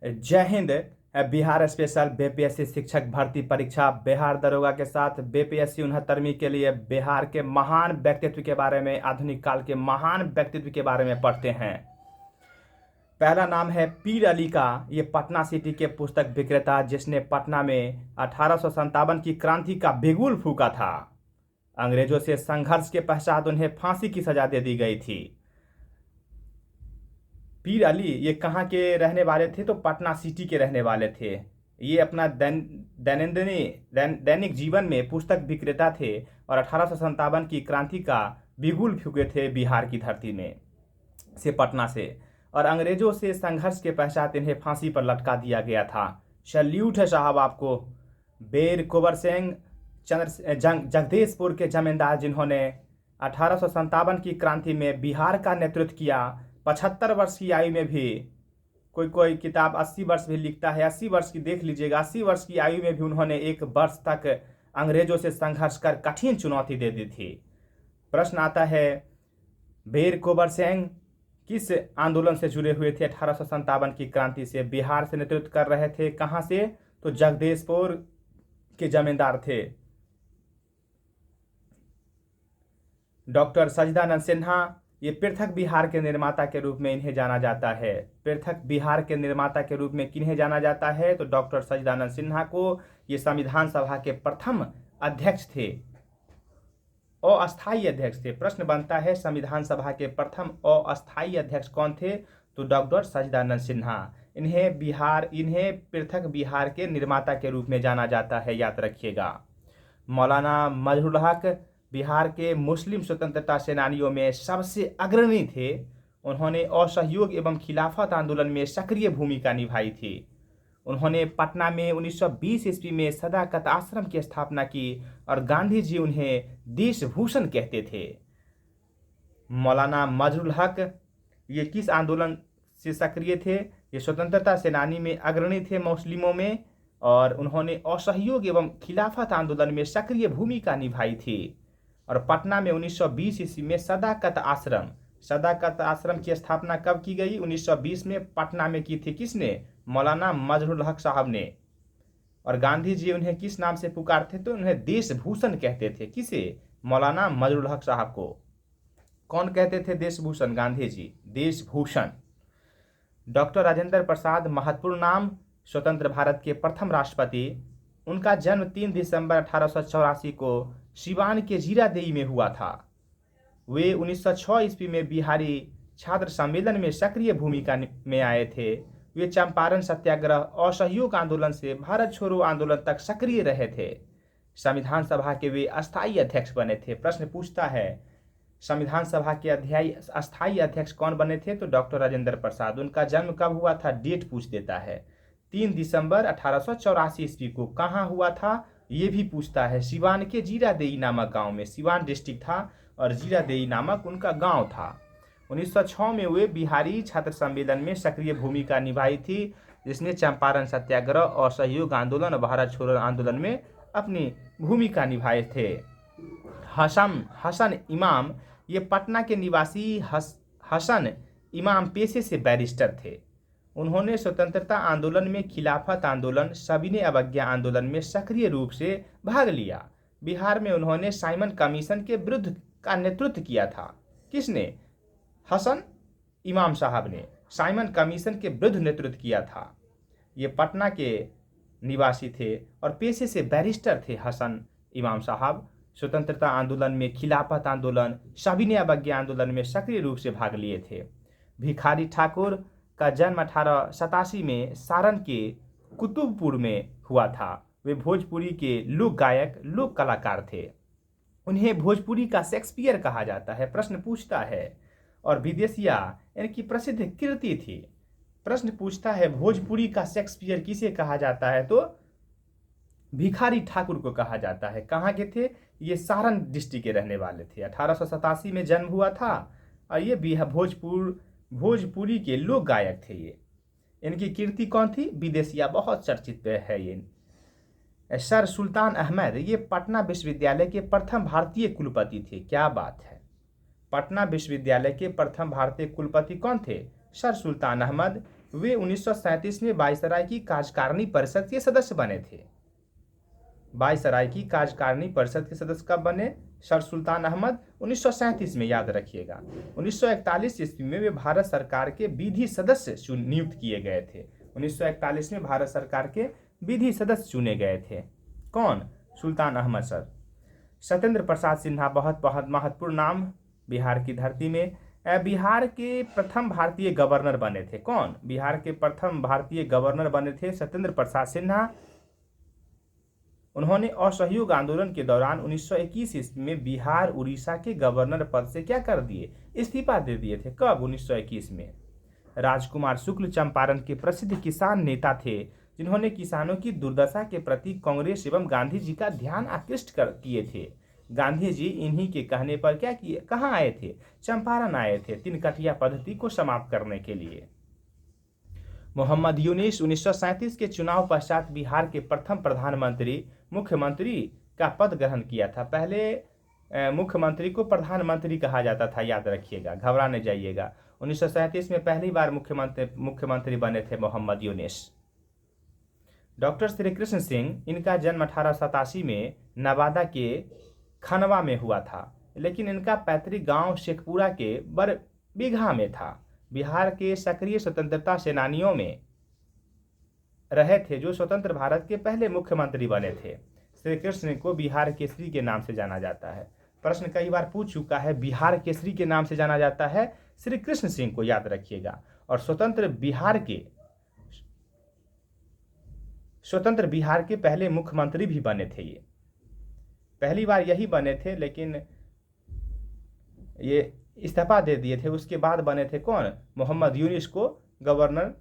जय Hind. Bihar special BPSC शिक्षक भर्ती परीक्षा बिहार दरोगा के साथ बीपीएससी 69वीं के लिए बिहार के महान व्यक्तित्व के बारे में, आधुनिक काल के महान व्यक्तित्व के बारे में पढ़ते हैं। पहला नाम है पीर अली का। ये पटना सिटी के पुस्तक विक्रेता जिसने पटना में 1857 की क्रांति का बिगुल फूका था। अंग्रेजों से संघर्ष के पश्चात उन्हें फांसी की सजा दे दी गई थी। पीर अली ये कहाँ के रहने वाले थे? तो पटना सिटी के रहने वाले थे। ये अपना दैनिक जीवन में पुस्तक विक्रेता थे और 1857 की क्रांति का बिगुल फूके थे बिहार की धरती में से, पटना से। और अंग्रेजों से संघर्ष के पश्चात इन्हें फांसी पर लटका दिया गया था। सैल्यूट है साहब आपको। बेर कुंवर सिंह जगदीशपुर के जमींदार जिन्होंने 1857 की क्रांति में बिहार का नेतृत्व किया। 75 वर्ष की आयु में भी, कोई किताब 80 वर्ष भी लिखता है, 80 वर्ष की देख लीजिएगा। 80 वर्ष की आयु में भी उन्होंने 1 वर्ष तक अंग्रेजों से संघर्ष कर कठिन चुनौती दे दी थी। प्रश्न आता है, बेर कुंवर सिंह किस आंदोलन से जुड़े हुए थे? 1857 की क्रांति से। बिहार से नेतृत्व कर रहे थे। कहाँ से? तो जगदीशपुर के जमींदार थे। डॉक्टर सच्चिदानंद सिन्हा, ये पृथक बिहार के निर्माता के रूप में इन्हें जाना जाता है। पृथक बिहार के निर्माता के रूप में किन्हें जाना जाता है? तो डॉक्टर सच्चिदानंद सिन्हा को। ये संविधान सभा के प्रथम अध्यक्ष थे, अस्थायी अध्यक्ष थे। प्रश्न बनता है, संविधान सभा के प्रथम अस्थायी अध्यक्ष कौन थे? तो डॉक्टर सच्चिदानंद सिन्हा। इन्हें पृथक बिहार के निर्माता के रूप में जाना जाता है, याद रखिएगा। मौलाना मजहरूल हक बिहार के मुस्लिम स्वतंत्रता सेनानियों में सबसे अग्रणी थे। उन्होंने असहयोग एवं खिलाफत आंदोलन में सक्रिय भूमिका निभाई थी। उन्होंने पटना में 1920 ईस्वी में सदाकत आश्रम की स्थापना की और गांधी जी उन्हें देशभूषण कहते थे। मौलाना मजहरूल हक ये किस आंदोलन से सक्रिय थे? ये स्वतंत्रता सेनानी में अग्रणी थे मुस्लिमों में, और उन्होंने असहयोग एवं खिलाफत आंदोलन में सक्रिय भूमिका निभाई थी। और पटना में 1920 ईस्वी में सदाकत आश्रम की स्थापना कब की गई? 1920 में पटना में की थी। किसने? मौलाना मजहरूल हक साहब ने। और गांधी जी उन्हें किस नाम से पुकारते? तो उन्हें देशभूषण कहते थे। किसे? मौलाना मजहरूल हक साहब को। कौन कहते थे देशभूषण? गांधी जी। देशभूषण। डॉक्टर राजेंद्र प्रसाद, महत्वपूर्ण नाम, स्वतंत्र भारत के प्रथम राष्ट्रपति। उनका जन्म 3 दिसंबर 1884 को सिवान के जीरादेई में हुआ था। वे 1906 ईस्वी में बिहारी छात्र सम्मेलन में सक्रिय भूमिका में आए थे। वे चंपारण सत्याग्रह, असहयोग आंदोलन से भारत छोड़ो आंदोलन तक सक्रिय रहे थे। संविधान सभा के वे अस्थायी अध्यक्ष बने थे। प्रश्न पूछता है, संविधान सभा के अस्थायी अध्यक्ष कौन बने थे? तो डॉक्टर राजेंद्र प्रसाद। उनका जन्म कब हुआ था? डेट पूछ देता है। 3 दिसंबर 1884 ईस्वी को। कहाँ हुआ था? ये भी पूछता है। सिवान के जीरादेई नामक गांव में। सिवान डिस्ट्रिक्ट था और जीरादेई नामक उनका गांव था। 1906 में वे बिहारी छात्र सम्मेलन में सक्रिय भूमिका निभाई थी, जिसने चंपारण सत्याग्रह, असहयोग आंदोलन और भारत छोड़ो आंदोलन में अपनी भूमिका निभाए थे। हसन इमाम, ये पटना के निवासी हसन इमाम पेशे से बैरिस्टर थे। उन्होंने स्वतंत्रता आंदोलन में, खिलाफत आंदोलन, सविनय अवज्ञा आंदोलन में सक्रिय रूप से भाग लिया। बिहार में उन्होंने साइमन कमीशन के विरुद्ध का नेतृत्व किया था। किसने? हसन इमाम साहब ने साइमन कमीशन के विरुद्ध नेतृत्व किया था। ये पटना के निवासी थे और पेशे से बैरिस्टर थे हसन इमाम साहब। स्वतंत्रता आंदोलन में, खिलाफत आंदोलन, सविनय अवज्ञा आंदोलन में सक्रिय रूप से भाग लिए थे। भिखारी ठाकुर का जन्म 1887 में सारण के कुतुबपुर में हुआ था। वे भोजपुरी के लोक गायक, लोक कलाकार थे। उन्हें भोजपुरी का शेक्सपियर कहा जाता है। प्रश्न पूछता है। और विदेशिया इनकी प्रसिद्ध कृति थी। प्रश्न पूछता है, भोजपुरी का शेक्सपियर किसे कहा जाता है? तो भिखारी ठाकुर को कहा जाता है। कहाँ के थे? ये सारण डिस्ट्रिक्ट के रहने वाले थे। 1887 में जन्म हुआ था और ये भोजपुरी के लोक गायक थे। ये इनकी कीर्ति कौन थी? विदेशिया बहुत चर्चित है ये। सर सुल्तान अहमद, ये पटना विश्वविद्यालय के प्रथम भारतीय कुलपति थे। क्या बात है। पटना विश्वविद्यालय के प्रथम भारतीय कुलपति कौन थे? सर सुल्तान अहमद। वे 1937 में वायसराय की कार्यकारिणी परिषद के सदस्य बने थे। वायसराय की कार्यकारिणी परिषद के सदस्य कब बने? सर सुल्तान अहमद 1937 में, याद रखिएगा। 1941 ईस्वी में वे भारत सरकार के विधि सदस्य नियुक्त किए गए थे। 1941 में भारत सरकार के विधि सदस्य चुने गए थे। कौन? सुल्तान अहमद सर। सत्येंद्र प्रसाद सिन्हा, बहुत बहुत महत्वपूर्ण नाम बिहार की धरती में। बिहार के प्रथम भारतीय गवर्नर बने थे। कौन? बिहार के प्रथम भारतीय गवर्नर बने थे सत्येंद्र प्रसाद सिन्हा। उन्होंने असहयोग आंदोलन के दौरान 1921 ईस्वी में बिहार उड़ीसा के गवर्नर पद से क्या कर दिए? इस्तीफा दे दिए थे। कब? 1921 में। राजकुमार शुक्ल चंपारण के प्रसिद्ध किसान नेता थे, जिन्होंने किसानों की दुर्दशा के प्रति कांग्रेस एवं गांधी जी का ध्यान आकृष्ट किए थे। गांधी जी इन्हीं के कहने पर क्या किए? कहाँ आए थे? चंपारण आए थे, तिनकटिया पद्धति को समाप्त करने के लिए। मोहम्मद यूनिस 1937 के चुनाव पश्चात बिहार के प्रथम प्रधानमंत्री मुख्यमंत्री का पद ग्रहण किया था। पहले मुख्यमंत्री को प्रधानमंत्री कहा जाता था, याद रखिएगा, घबराने जाइएगा। 1937 में पहली बार मुख्यमंत्री बने थे मोहम्मद यूनिस। डॉक्टर श्री कृष्ण सिंह, इनका जन्म 1887 में नवादा के खनवा में हुआ था, लेकिन इनका पैतृक गांव शेखपुरा के बरबीघा में था। बिहार के सक्रिय स्वतंत्रता सेनानियों में रहे थे, जो स्वतंत्र भारत के पहले मुख्यमंत्री बने थे। श्री कृष्ण को बिहार केसरी के नाम से जाना जाता है। प्रश्न कई बार पूछ चुका है, बिहार केसरी के नाम से जाना जाता है श्री कृष्ण सिंह को, याद रखिएगा। और स्वतंत्र बिहार के पहले मुख्यमंत्री भी बने थे। ये पहली बार यही बने थे, लेकिन ये इस्तीफा दे दिए थे। उसके बाद बने थे कौन? मोहम्मद यूनिस को गवर्नर,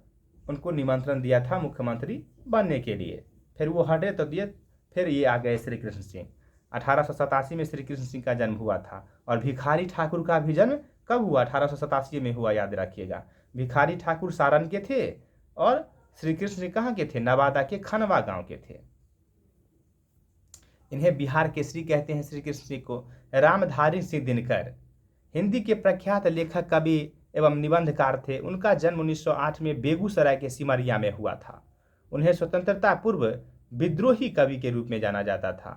उनको निमंत्रण दिया था मुख्यमंत्री बनने के लिए, फिर वो हटे तो दिए, फिर ये आ गए श्री कृष्ण सिंह। 1887 में श्री कृष्ण सिंह का जन्म हुआ था। और भिखारी ठाकुर का भी जन्म कब हुआ? 1887 में हुआ, याद रखिएगा। भिखारी ठाकुर सारण के थे और श्री कृष्ण सिंह कहाँ के थे? नवादा के खनवा गांव के थे। इन्हें बिहार केसरी कहते हैं श्री कृष्ण सिंह को। रामधारी सिंह दिनकर हिंदी के प्रख्यात लेखक, कवि एवं निबंधकार थे। उनका जन्म 1908 में बेगूसराय के सिमरिया में हुआ था। उन्हें स्वतंत्रता पूर्व विद्रोही कवि के रूप में जाना जाता था।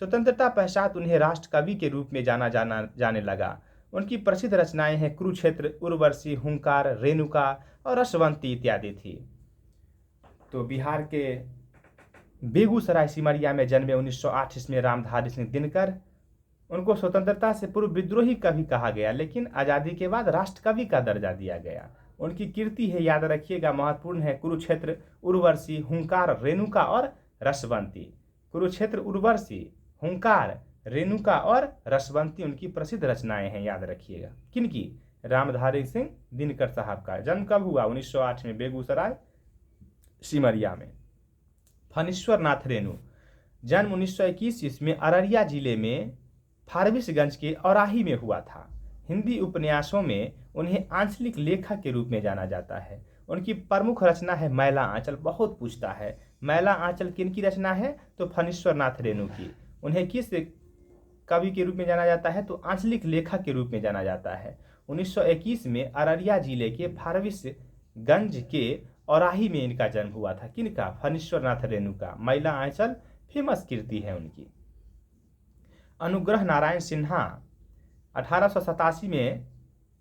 स्वतंत्रता पश्चात उन्हें राष्ट्र कवि के रूप में जाने लगा। उनकी प्रसिद्ध रचनाएं हैं कुरुक्षेत्र, उर्वशी, हुंकार, रेणुका और रसवंती इत्यादि थी। तो बिहार के बेगूसराय सिमरिया में जन्मे 1908 ईस्वी में रामधारी सिंह दिनकर। उनको स्वतंत्रता से पूर्व विद्रोही कवि कहा गया, लेकिन आज़ादी के बाद राष्ट्र कवि का दर्जा दिया गया। उनकी कीर्ति है, याद रखिएगा, महत्वपूर्ण है, कुरुक्षेत्र, उर्वशी, हुंकार, रेणुका और रसवंती। कुरुक्षेत्र, उर्वशी, हुंकार, रेणुका और रसवंती उनकी प्रसिद्ध रचनाएं हैं, याद रखिएगा। किनकी? रामधारी सिंह दिनकर साहब का। जन्म कब हुआ? 1908 में, बेगूसराय सिमरिया में। फणीश्वर नाथ रेणु, जन्म 1921 ईस्वी में अररिया जिले में फारबिसगंज के औराही में हुआ था। हिंदी उपन्यासों में उन्हें आंचलिक लेखक के रूप में जाना जाता है। उनकी प्रमुख रचना है मैला आंचल। बहुत पूछता है, मैला आंचल किनकी रचना है? तो फणीश्वर नाथ रेणु की। उन्हें किस कवि के रूप में जाना जाता है? तो आंचलिक लेखक के रूप में जाना जाता है। 1921 में अररिया जिले के फारबिसगंज के औराही में इनका जन्म हुआ था। किनका? फणीश्वर नाथ रेणु का। मैला आंचल फेमस कीर्ति है उनकी। अनुग्रह नारायण सिन्हा, 1887 में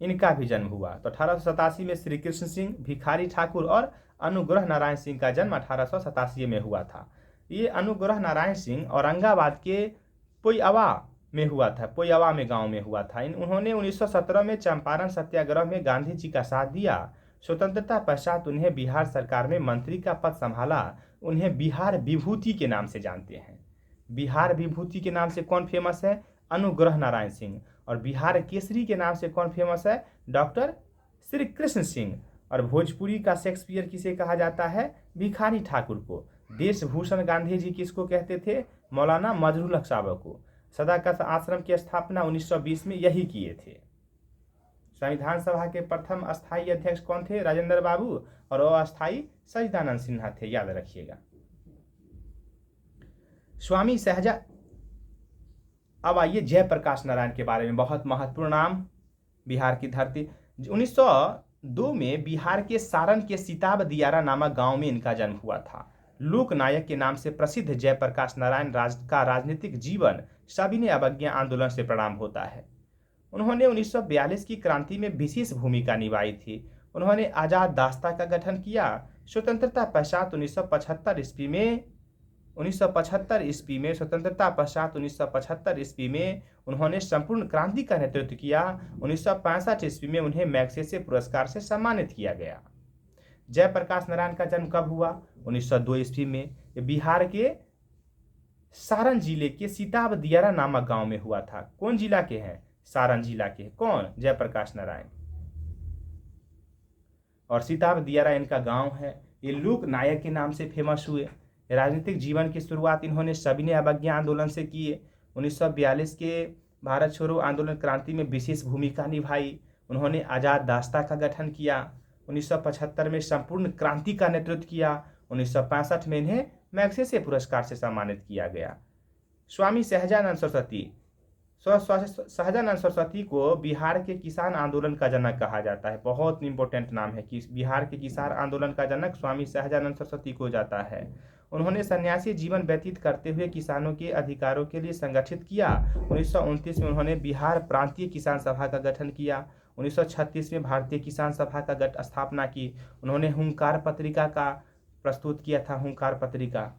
इनका भी जन्म हुआ। तो 1887 में श्री कृष्ण सिंह, भिखारी ठाकुर और अनुग्रह नारायण सिंह का जन्म 1887 में हुआ था। ये अनुग्रह नारायण सिंह औरंगाबाद के पोइयावा में हुआ था, पोइयावा में गांव में हुआ था। उन्होंने 1917 में चंपारण सत्याग्रह में गांधी जी का साथ दिया। स्वतंत्रता पश्चात उन्हें बिहार सरकार में मंत्री का पद संभाला। उन्हें बिहार विभूति के नाम से जानते हैं। बिहार विभूति के नाम से कौन फेमस है? अनुग्रह नारायण सिंह। और बिहार केसरी के नाम से कौन फेमस है? डॉक्टर श्री कृष्ण सिंह। और भोजपुरी का शेक्सपियर किसे कहा जाता है? भिखारी ठाकुर को। देशभूषण गांधी जी किसको कहते थे? मौलाना मजरुल हक साहब को। सदाकत आश्रम की स्थापना 1920 में यही किए थे। संविधान सभा के प्रथम अस्थायी अध्यक्ष कौन थे? राजेंद्र बाबू। और अस्थायी सच्चिदानंद सिन्हा थे, याद रखिएगा। स्वामी सहजा। अब आइए जयप्रकाश नारायण के बारे में, बहुत महत्वपूर्ण नाम, बिहार की धरती। 1900 दो में बिहार के सारण के सिताब दियारा नामक गांव में इनका जन्म हुआ था। लोक नायक के नाम से प्रसिद्ध जयप्रकाश नारायण का राजनीतिक जीवन सविनय अवज्ञा आंदोलन से प्रारंभ होता है। उन्होंने 1942 की क्रांति में विशेष भूमिका निभाई थी। उन्होंने आजाद दास्ता का गठन किया। स्वतंत्रता पश्चात 1975 ईस्वी में उन्होंने संपूर्ण क्रांति का नेतृत्व किया। 1965 ईस्वी में उन्हें मैग्सेसे पुरस्कार से सम्मानित किया गया। जयप्रकाश नारायण का जन्म कब हुआ? 1902 ईस्वी में। बिहार के सारण जिले के सिताब दियारा नामक गांव में हुआ था। कौन जिला के हैं? सारण जिला के। कौन? जयप्रकाश नारायण। और सिताब दियारा इनका गांव है। ये लोक नायक के नाम से फेमस हुए। राजनीतिक जीवन की शुरुआत इन्होंने सविनय अवज्ञा आंदोलन से किए। 1942 के भारत छोड़ो आंदोलन क्रांति में विशेष भूमिका निभाई। उन्होंने आजाद दास्ता का गठन किया। 1975 में संपूर्ण क्रांति का नेतृत्व किया। 1965 में इन्हें मैग्सेसे पुरस्कार से सम्मानित किया गया। स्वामी सहजानंद सरस्वती को बिहार के किसान आंदोलन का जनक कहा जाता है। बहुत इंपॉर्टेंट नाम है कि बिहार के किसान आंदोलन का जनक स्वामी सहजानंद सरस्वती को जाता है। उन्होंने सन्यासी जीवन व्यतीत करते हुए किसानों के अधिकारों के लिए संगठित किया। 1929 में उन्होंने बिहार प्रांतीय किसान सभा का गठन किया। 1936 में भारतीय किसान सभा का स्थापना की। उन्होंने हुंकार पत्रिका का प्रस्तुत किया था। हुंकार पत्रिका